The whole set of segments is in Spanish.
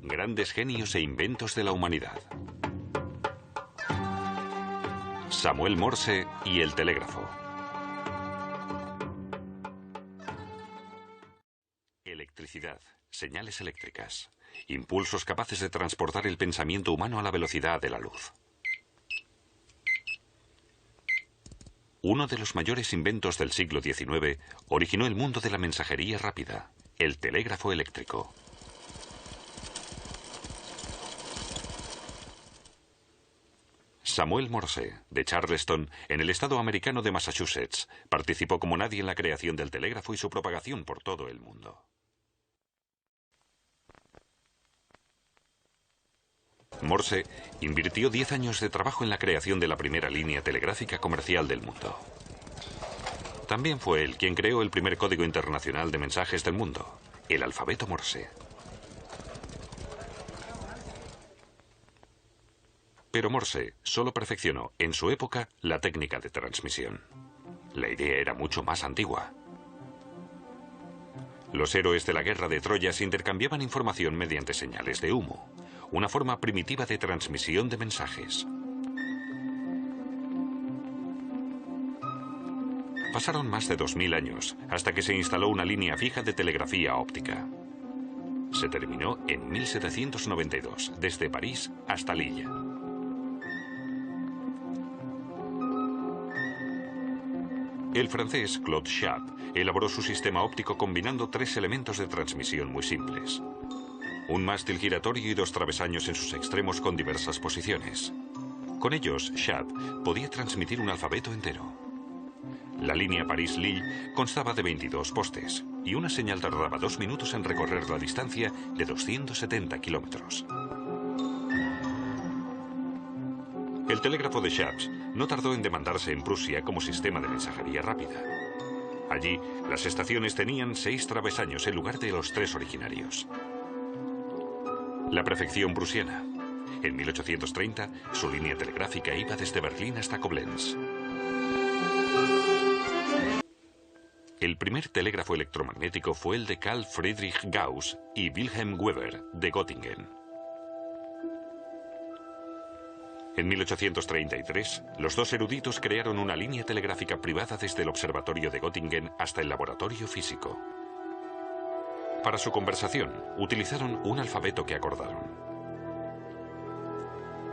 Grandes genios e inventos de la humanidad. Samuel Morse y el telégrafo. Electricidad, señales eléctricas, impulsos capaces de transportar el pensamiento humano a la velocidad de la luz. Uno de los mayores inventos del siglo XIX originó el mundo de la mensajería rápida, el telégrafo eléctrico. Samuel Morse, de Charleston, en el estado americano de Massachusetts, participó como nadie en la creación del telégrafo y su propagación por todo el mundo. Morse invirtió 10 años de trabajo en la creación de la primera línea telegráfica comercial del mundo. También fue él quien creó el primer código internacional de mensajes del mundo, el alfabeto Morse. Pero Morse solo perfeccionó, en su época, la técnica de transmisión. La idea era mucho más antigua. Los héroes de la guerra de Troya se intercambiaban información mediante señales de humo, una forma primitiva de transmisión de mensajes. Pasaron más de 2000 años hasta que se instaló una línea fija de telegrafía óptica. Se terminó en 1792, desde París hasta Lille. El francés Claude Schaap elaboró su sistema óptico combinando 3 elementos de transmisión muy simples. Un mástil giratorio y 2 travesaños en sus extremos con diversas posiciones. Con ellos, Schaap podía transmitir un alfabeto entero. La línea París-Lille constaba de 22 postes, y una señal tardaba 2 minutos en recorrer la distancia de 270 kilómetros. El telégrafo de Schaap no tardó en demandarse en Prusia como sistema de mensajería rápida. Allí, las estaciones tenían 6 travesaños en lugar de los 3 originarios. La prefección prusiana. En 1830, su línea telegráfica iba desde Berlín hasta Koblenz. El primer telégrafo electromagnético fue el de Carl Friedrich Gauss y Wilhelm Weber, de Göttingen. En 1833, los dos eruditos crearon una línea telegráfica privada desde el observatorio de Göttingen hasta el laboratorio físico. Para su conversación, utilizaron un alfabeto que acordaron.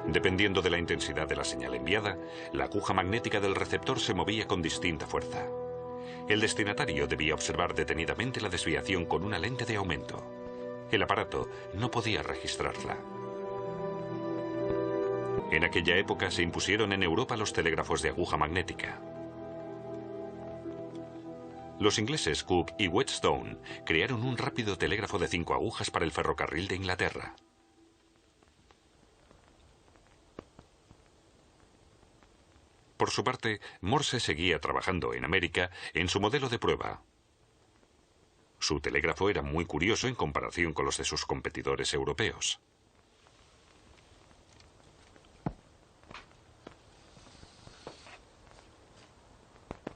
Dependiendo de la intensidad de la señal enviada, la aguja magnética del receptor se movía con distinta fuerza. El destinatario debía observar detenidamente la desviación con una lente de aumento. El aparato no podía registrarla. En aquella época se impusieron en Europa los telégrafos de aguja magnética. Los ingleses Cook y Whetstone crearon un rápido telégrafo de 5 agujas para el ferrocarril de Inglaterra. Por su parte, Morse seguía trabajando en América en su modelo de prueba. Su telégrafo era muy curioso en comparación con los de sus competidores europeos.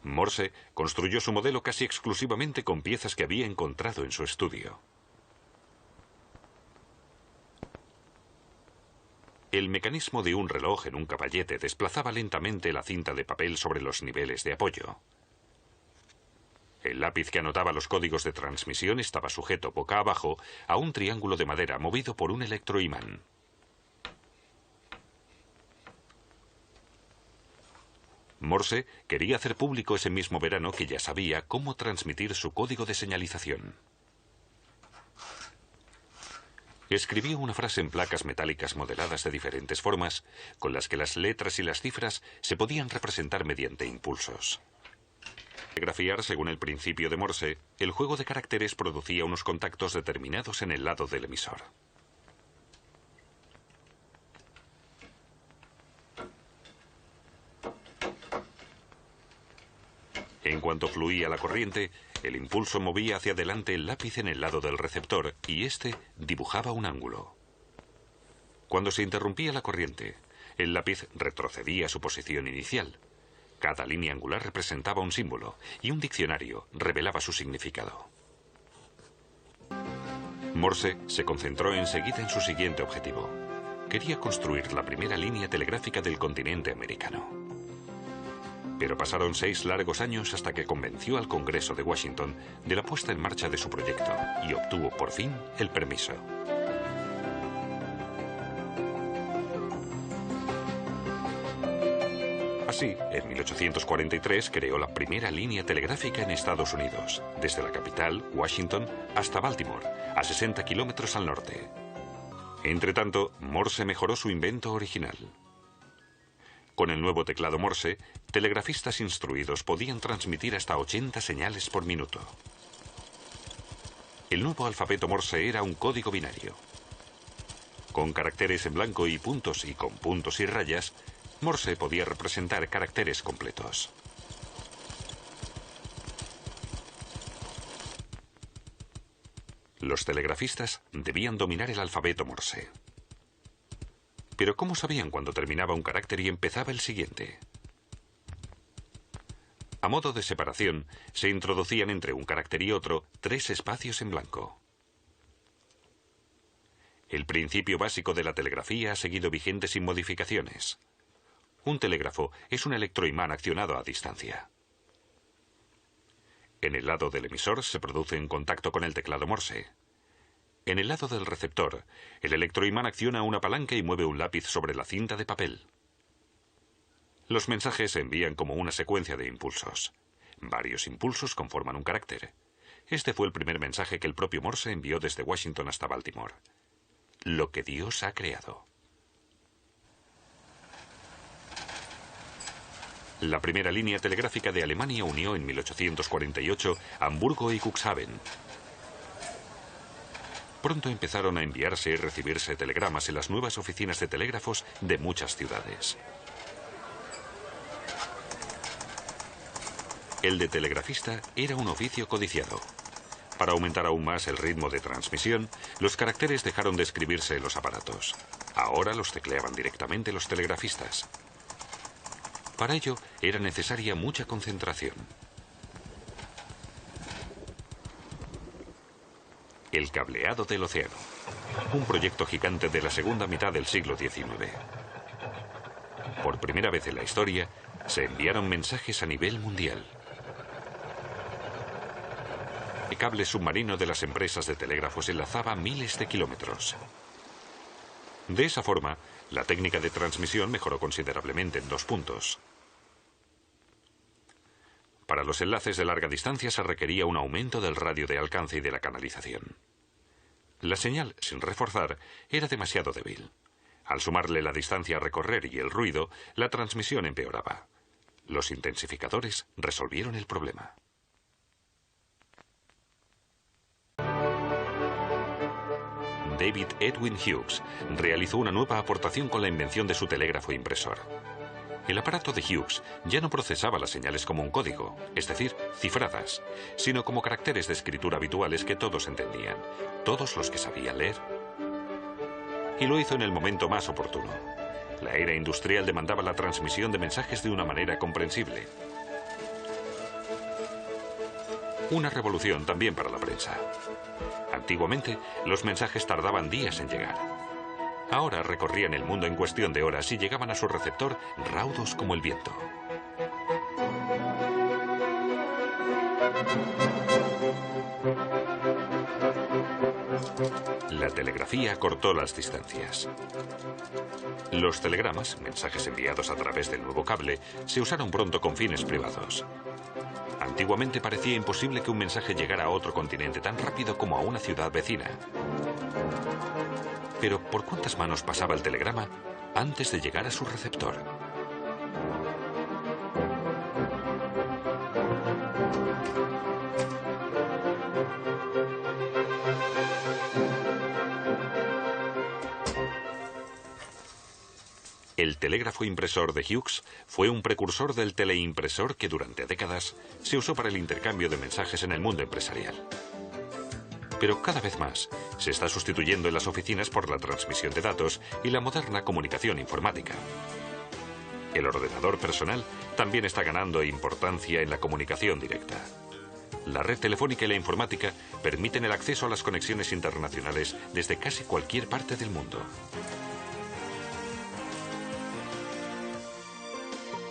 Morse construyó su modelo casi exclusivamente con piezas que había encontrado en su estudio. El mecanismo de un reloj en un caballete desplazaba lentamente la cinta de papel sobre los niveles de apoyo. El lápiz que anotaba los códigos de transmisión estaba sujeto boca abajo a un triángulo de madera movido por un electroimán. Morse quería hacer público ese mismo verano que ya sabía cómo transmitir su código de señalización. Escribió una frase en placas metálicas modeladas de diferentes formas, con las que las letras y las cifras se podían representar mediante impulsos. Al telegrafiar según el principio de Morse, el juego de caracteres producía unos contactos determinados en el lado del emisor. En cuanto fluía la corriente, el impulso movía hacia adelante el lápiz en el lado del receptor y éste dibujaba un ángulo. Cuando se interrumpía la corriente, el lápiz retrocedía a su posición inicial. Cada línea angular representaba un símbolo y un diccionario revelaba su significado. Morse se concentró enseguida en su siguiente objetivo. Quería construir la primera línea telegráfica del continente americano. Pero pasaron 6 largos años hasta que convenció al Congreso de Washington de la puesta en marcha de su proyecto y obtuvo por fin el permiso. Así, en 1843 creó la primera línea telegráfica en Estados Unidos, desde la capital, Washington, hasta Baltimore, a 60 kilómetros al norte. Entretanto, Morse mejoró su invento original. Con el nuevo teclado Morse, telegrafistas instruidos podían transmitir hasta 80 señales por minuto. El nuevo alfabeto Morse era un código binario. Con caracteres en blanco y con puntos y rayas, Morse podía representar caracteres completos. Los telegrafistas debían dominar el alfabeto Morse. Pero ¿cómo sabían cuándo terminaba un carácter y empezaba el siguiente? A modo de separación, se introducían entre un carácter y otro 3 espacios en blanco. El principio básico de la telegrafía ha seguido vigente sin modificaciones. Un telégrafo es un electroimán accionado a distancia. En el lado del emisor se produce un contacto con el teclado Morse. En el lado del receptor, el electroimán acciona una palanca y mueve un lápiz sobre la cinta de papel. Los mensajes se envían como una secuencia de impulsos. Varios impulsos conforman un carácter. Este fue el primer mensaje que el propio Morse envió desde Washington hasta Baltimore. Lo que Dios ha creado. La primera línea telegráfica de Alemania unió en 1848 Hamburgo y Cuxhaven. Pronto empezaron a enviarse y recibirse telegramas en las nuevas oficinas de telégrafos de muchas ciudades. El de telegrafista era un oficio codiciado. Para aumentar aún más el ritmo de transmisión, los caracteres dejaron de escribirse en los aparatos. Ahora los tecleaban directamente los telegrafistas. Para ello era necesaria mucha concentración. El cableado del océano. Un proyecto gigante de la segunda mitad del siglo XIX. Por primera vez en la historia, se enviaron mensajes a nivel mundial. El cable submarino de las empresas de telégrafos enlazaba miles de kilómetros. De esa forma, la técnica de transmisión mejoró considerablemente en 2 puntos. Para los enlaces de larga distancia se requería un aumento del radio de alcance y de la canalización. La señal, sin reforzar, era demasiado débil. Al sumarle la distancia a recorrer y el ruido, la transmisión empeoraba. Los intensificadores resolvieron el problema. David Edwin Hughes realizó una nueva aportación con la invención de su telégrafo impresor. El aparato de Hughes ya no procesaba las señales como un código, es decir, cifradas, sino como caracteres de escritura habituales que todos entendían, todos los que sabían leer. Y lo hizo en el momento más oportuno. La era industrial demandaba la transmisión de mensajes de una manera comprensible. Una revolución también para la prensa. Antiguamente, los mensajes tardaban días en llegar. Ahora recorrían el mundo en cuestión de horas y llegaban a su receptor raudos como el viento. La telegrafía cortó las distancias. Los telegramas, mensajes enviados a través del nuevo cable, se usaron pronto con fines privados. Antiguamente parecía imposible que un mensaje llegara a otro continente tan rápido como a una ciudad vecina. Pero ¿por cuántas manos pasaba el telegrama antes de llegar a su receptor? El telégrafo impresor de Hughes fue un precursor del teleimpresor que durante décadas se usó para el intercambio de mensajes en el mundo empresarial. Pero cada vez más se está sustituyendo en las oficinas por la transmisión de datos y la moderna comunicación informática. El ordenador personal también está ganando importancia en la comunicación directa. La red telefónica y la informática permiten el acceso a las conexiones internacionales desde casi cualquier parte del mundo.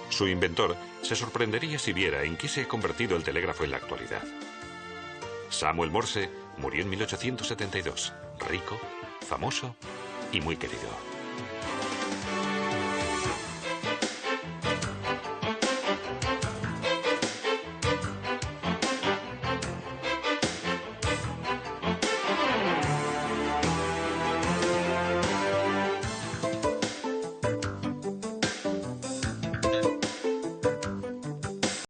Su inventor se sorprendería si viera en qué se ha convertido el telégrafo en la actualidad. Samuel Morse murió en 1872, rico, famoso y muy querido.